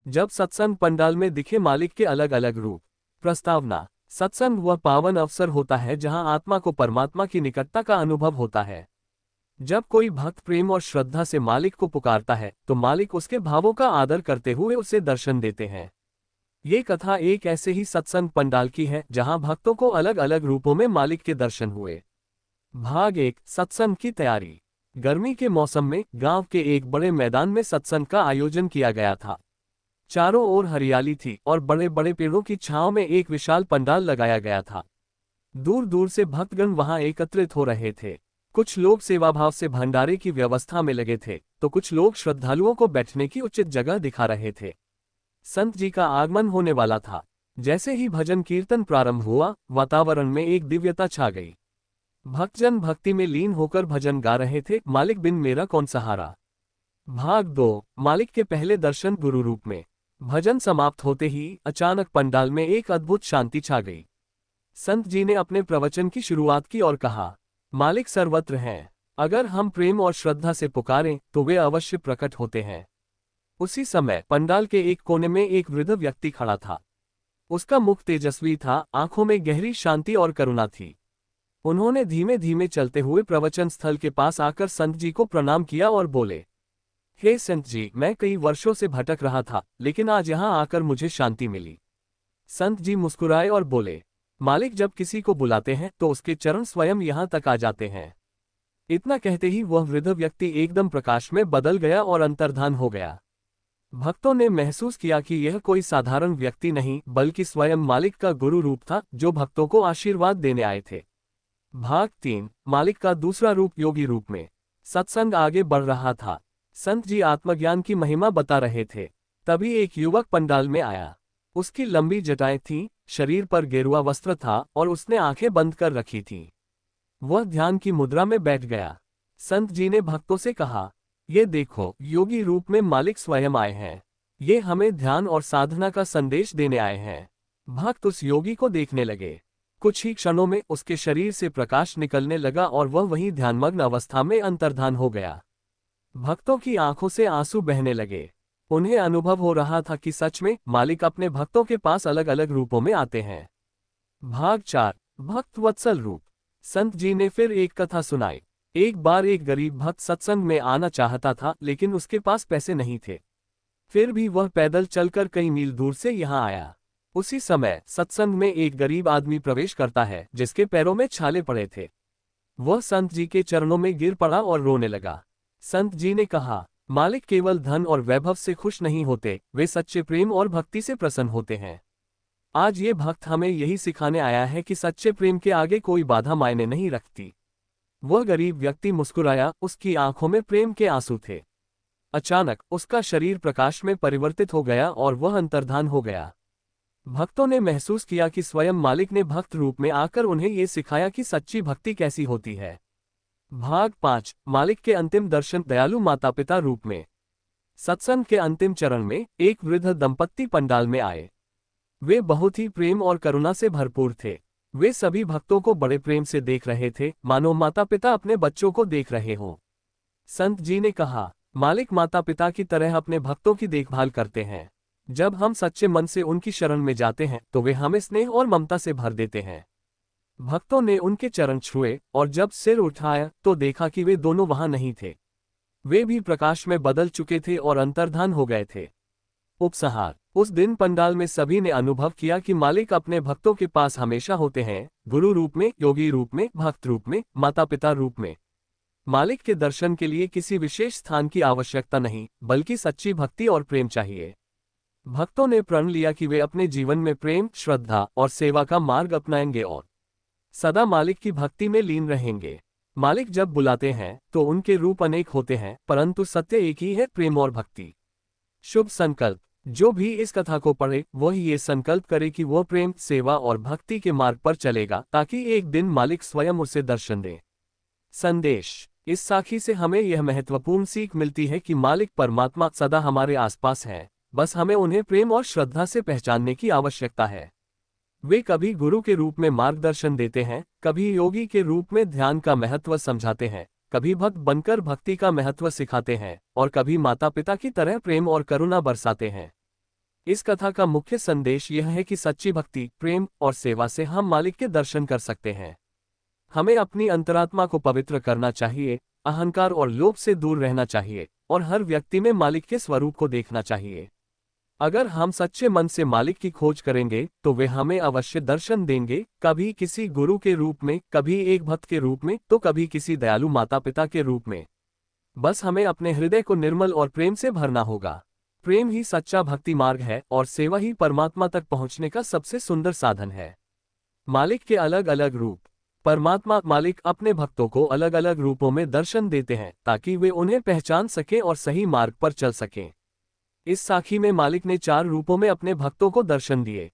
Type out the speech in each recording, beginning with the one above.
जब सत्संग पंडाल में दिखे मालिक के अलग अलग रूप। प्रस्तावना। सत्संग वह पावन अवसर होता है जहां आत्मा को परमात्मा की निकटता का अनुभव होता है। जब कोई भक्त प्रेम और श्रद्धा से मालिक को पुकारता है तो मालिक उसके भावों का आदर करते हुए उसे दर्शन देते हैं। ये कथा एक ऐसे ही सत्संग पंडाल की है जहां भक्तों को अलग अलग रूपों में मालिक के दर्शन हुए। भाग 1। सत्संग की तैयारी। गर्मी के मौसम में गांव के एक बड़े मैदान में सत्संग का आयोजन किया गया था। चारों ओर हरियाली थी और बड़े बड़े पेड़ों की छांव में एक विशाल पंडाल लगाया गया था। दूर दूर से भक्तगण वहां एकत्रित हो रहे थे। कुछ लोग सेवाभाव से भंडारे की व्यवस्था में लगे थे तो कुछ लोग श्रद्धालुओं को बैठने की उचित जगह दिखा रहे थे। संत जी का आगमन होने वाला था। जैसे ही भजन कीर्तन प्रारंभ हुआ, वातावरण में एक दिव्यता छा गई। भक्तजन भक्ति में लीन होकर भजन गा रहे थे, मालिक बिन मेरा कौन सहारा। भाग 2। मालिक के पहले दर्शन गुरु रूप में। भजन समाप्त होते ही अचानक पंडाल में एक अद्भुत शांति छा गई। संत जी ने अपने प्रवचन की शुरुआत की और कहा, मालिक सर्वत्र हैं। अगर हम प्रेम और श्रद्धा से पुकारें तो वे अवश्य प्रकट होते हैं। उसी समय पंडाल के एक कोने में एक वृद्ध व्यक्ति खड़ा था। उसका मुख तेजस्वी था, आंखों में गहरी शांति और करुणा थी। उन्होंने धीमे धीमे चलते हुए प्रवचन स्थल के पास आकर संत जी को प्रणाम किया और बोले, हे संत जी, मैं कई वर्षों से भटक रहा था, लेकिन आज यहाँ आकर मुझे शांति मिली। संत जी मुस्कुराए और बोले, मालिक जब किसी को बुलाते हैं तो उसके चरण स्वयं यहाँ तक आ जाते हैं। इतना कहते ही वह वृद्ध व्यक्ति एकदम प्रकाश में बदल गया और अंतर्धान हो गया। भक्तों ने महसूस किया कि यह कोई साधारण व्यक्ति नहीं बल्कि स्वयं मालिक का गुरु रूप था जो भक्तों को आशीर्वाद देने आए थे। भाग 3। मालिक का दूसरा रूप योगी रूप में। सत्संग आगे बढ़ रहा था। संत जी आत्मज्ञान की महिमा बता रहे थे। तभी एक युवक पंडाल में आया। उसकी लंबी जटाएं थीं, शरीर पर गेरुआ वस्त्र था और उसने आंखें बंद कर रखी थीं। वह ध्यान की मुद्रा में बैठ गया। संत जी ने भक्तों से कहा, ये देखो, योगी रूप में मालिक स्वयं आए हैं। ये हमें ध्यान और साधना का संदेश देने आए हैं। भक्त उस योगी को देखने लगे। कुछ ही क्षणों में उसके शरीर से प्रकाश निकलने लगा और वह वहीं ध्यानमग्न अवस्था में अंतर्धान हो गया। भक्तों की आंखों से आंसू बहने लगे। उन्हें अनुभव हो रहा था कि सच में मालिक अपने भक्तों के पास अलग अलग रूपों में आते हैं। भाग 4। भक्त वत्सल रूप। संत जी ने फिर एक कथा सुनाई। एक बार एक गरीब भक्त सत्संग में आना चाहता था, लेकिन उसके पास पैसे नहीं थे। फिर भी वह पैदल चलकर कई मील दूर से यहाँ आया। उसी समय सत्संग में एक गरीब आदमी प्रवेश करता है जिसके पैरों में छाले पड़े थे। वह संत जी के चरणों में गिर पड़ा और रोने लगा। संत जी ने कहा, मालिक केवल धन और वैभव से खुश नहीं होते, वे सच्चे प्रेम और भक्ति से प्रसन्न होते हैं। आज ये भक्त हमें यही सिखाने आया है कि सच्चे प्रेम के आगे कोई बाधा मायने नहीं रखती। वह गरीब व्यक्ति मुस्कुराया, उसकी आंखों में प्रेम के आंसू थे। अचानक उसका शरीर प्रकाश में परिवर्तित हो गया और वह अंतर्धान हो गया। भक्तों ने महसूस किया कि स्वयं मालिक ने भक्त रूप में आकर उन्हें ये सिखाया कि सच्ची भक्ति कैसी होती है। भाग 5। मालिक के अंतिम दर्शन दयालु माता पिता रूप में। सत्संग के अंतिम चरण में एक वृद्ध दंपत्ति पंडाल में आए। वे बहुत ही प्रेम और करुणा से भरपूर थे। वे सभी भक्तों को बड़े प्रेम से देख रहे थे, मानो माता पिता अपने बच्चों को देख रहे हों। संत जी ने कहा, मालिक माता पिता की तरह अपने भक्तों की देखभाल करते हैं। जब हम सच्चे मन से उनकी शरण में जाते हैं तो वे हमें स्नेह और ममता से भर देते हैं। भक्तों ने उनके चरण छुए और जब सिर उठाया तो देखा कि वे दोनों वहां नहीं थे। वे भी प्रकाश में बदल चुके थे और अंतर्धान हो गए थे। उपसंहार। उस दिन पंडाल में सभी ने अनुभव किया कि मालिक अपने भक्तों के पास हमेशा होते हैं, गुरु रूप में, योगी रूप में, भक्त रूप में, माता पिता रूप में। मालिक के दर्शन के लिए किसी विशेष स्थान की आवश्यकता नहीं, बल्कि सच्ची भक्ति और प्रेम चाहिए। भक्तों ने प्रण लिया कि वे अपने जीवन में प्रेम, श्रद्धा और सेवा का मार्ग अपनाएंगे और सदा मालिक की भक्ति में लीन रहेंगे। मालिक जब बुलाते हैं तो उनके रूप अनेक होते हैं, परंतु सत्य एक ही है, प्रेम और भक्ति। शुभ संकल्प। जो भी इस कथा को पढ़े वह ये संकल्प करे कि वह प्रेम, सेवा और भक्ति के मार्ग पर चलेगा, ताकि एक दिन मालिक स्वयं उसे दर्शन दे। संदेश। इस साखी से हमें यह महत्वपूर्ण सीख मिलती है कि मालिक परमात्मा सदा हमारे आसपास है, बस हमें उन्हें प्रेम और श्रद्धा से पहचानने की आवश्यकता है। वे कभी गुरु के रूप में मार्गदर्शन देते हैं, कभी योगी के रूप में ध्यान का महत्व समझाते हैं, कभी भक्त बनकर भक्ति का महत्व सिखाते हैं और कभी माता पिता की तरह प्रेम और करुणा बरसाते हैं। इस कथा का मुख्य संदेश यह है कि सच्ची भक्ति, प्रेम और सेवा से हम मालिक के दर्शन कर सकते हैं। हमें अपनी अंतरात्मा को पवित्र करना चाहिए, अहंकार और लोभ से दूर रहना चाहिए और हर व्यक्ति में मालिक के स्वरूप को देखना चाहिए। अगर हम सच्चे मन से मालिक की खोज करेंगे तो वे हमें अवश्य दर्शन देंगे, कभी किसी गुरु के रूप में, कभी एक भक्त के रूप में, तो कभी किसी दयालु माता पिता के रूप में। बस हमें अपने हृदय को निर्मल और प्रेम से भरना होगा। प्रेम ही सच्चा भक्ति मार्ग है और सेवा ही परमात्मा तक पहुंचने का सबसे सुंदर साधन है। मालिक के अलग अलग रूप। परमात्मा मालिक अपने भक्तों को अलग अलग रूपों में दर्शन देते हैं ताकि वे उन्हें पहचान सकें और सही मार्ग पर चल सकें। इस साखी में मालिक ने 4 रूपों में अपने भक्तों को दर्शन दिए।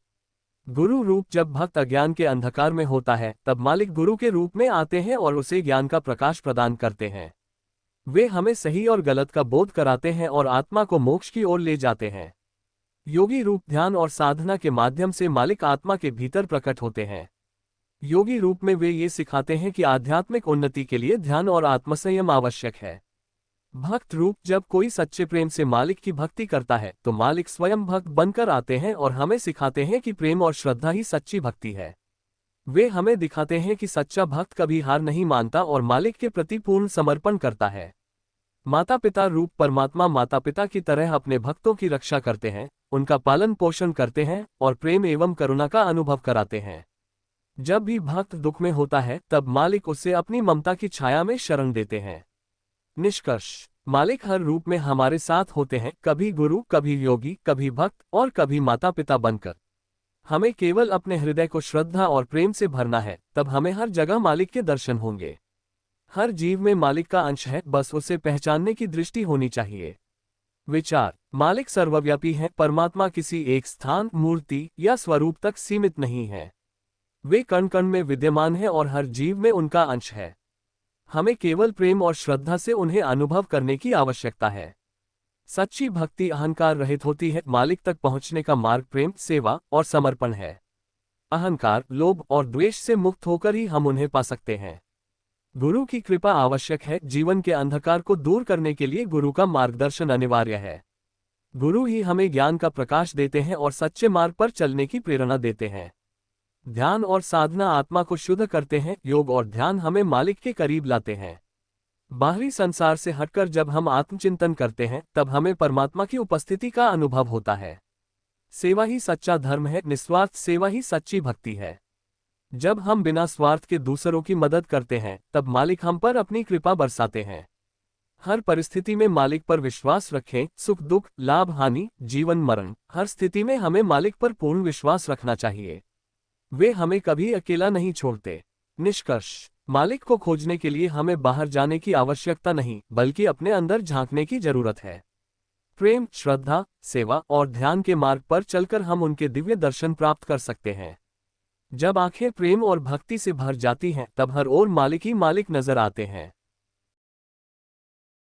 गुरु रूप। जब भक्त अज्ञान के अंधकार में होता है तब मालिक गुरु के रूप में आते हैं और उसे ज्ञान का प्रकाश प्रदान करते हैं। वे हमें सही और गलत का बोध कराते हैं और आत्मा को मोक्ष की ओर ले जाते हैं। योगी रूप। ध्यान और साधना के माध्यम से मालिक आत्मा के भीतर प्रकट होते हैं। योगी रूप में वे ये सिखाते हैं कि आध्यात्मिक उन्नति के लिए ध्यान और आत्मसंयम आवश्यक है। भक्त रूप। जब कोई सच्चे प्रेम से मालिक की भक्ति करता है तो मालिक स्वयं भक्त बनकर आते हैं और हमें सिखाते हैं कि प्रेम और श्रद्धा ही सच्ची भक्ति है। वे हमें दिखाते हैं कि सच्चा भक्त कभी हार नहीं मानता और मालिक के प्रति पूर्ण समर्पण करता है। माता पिता रूप। परमात्मा माता पिता की तरह अपने भक्तों की रक्षा करते हैं, उनका पालन पोषण करते हैं और प्रेम एवं करुणा का अनुभव कराते हैं। जब भी भक्त दुख में होता है तब मालिक उसे अपनी ममता की छाया में शरण देते हैं। निष्कर्ष। मालिक हर रूप में हमारे साथ होते हैं, कभी गुरु, कभी योगी, कभी भक्त और कभी माता पिता बनकर। हमें केवल अपने हृदय को श्रद्धा और प्रेम से भरना है, तब हमें हर जगह मालिक के दर्शन होंगे। हर जीव में मालिक का अंश है, बस उसे पहचानने की दृष्टि होनी चाहिए। विचार। मालिक सर्वव्यापी है। परमात्मा किसी एक स्थान, मूर्ति या स्वरूप तक सीमित नहीं है। वे कण कण में विद्यमान है और हर जीव में उनका अंश है। हमें केवल प्रेम और श्रद्धा से उन्हें अनुभव करने की आवश्यकता है। सच्ची भक्ति अहंकार रहित होती है। मालिक तक पहुंचने का मार्ग प्रेम, सेवा और समर्पण है। अहंकार, लोभ और द्वेष से मुक्त होकर ही हम उन्हें पा सकते हैं। गुरु की कृपा आवश्यक है। जीवन के अंधकार को दूर करने के लिए गुरु का मार्गदर्शन अनिवार्य है। गुरु ही हमें ज्ञान का प्रकाश देते हैं और सच्चे मार्ग पर चलने की प्रेरणा देते हैं। ध्यान और साधना आत्मा को शुद्ध करते हैं। योग और ध्यान हमें मालिक के करीब लाते हैं। बाहरी संसार से हटकर जब हम आत्मचिंतन करते हैं तब हमें परमात्मा की उपस्थिति का अनुभव होता है। सेवा ही सच्चा धर्म है। निस्वार्थ सेवा ही सच्ची भक्ति है। जब हम बिना स्वार्थ के दूसरों की मदद करते हैं तब मालिक हम पर अपनी कृपा बरसाते हैं। हर परिस्थिति में मालिक पर विश्वास रखें। सुख दुख, लाभ हानि, जीवन मरण, हर स्थिति में हमें मालिक पर पूर्ण विश्वास रखना चाहिए। वे हमें कभी अकेला नहीं छोड़ते। निष्कर्ष। मालिक को खोजने के लिए हमें बाहर जाने की आवश्यकता नहीं, बल्कि अपने अंदर झांकने की जरूरत है। प्रेम, श्रद्धा, सेवा और ध्यान के मार्ग पर चलकर हम उनके दिव्य दर्शन प्राप्त कर सकते हैं। जब आंखें प्रेम और भक्ति से भर जाती हैं तब हर ओर मालिक ही मालिक नजर आते हैं।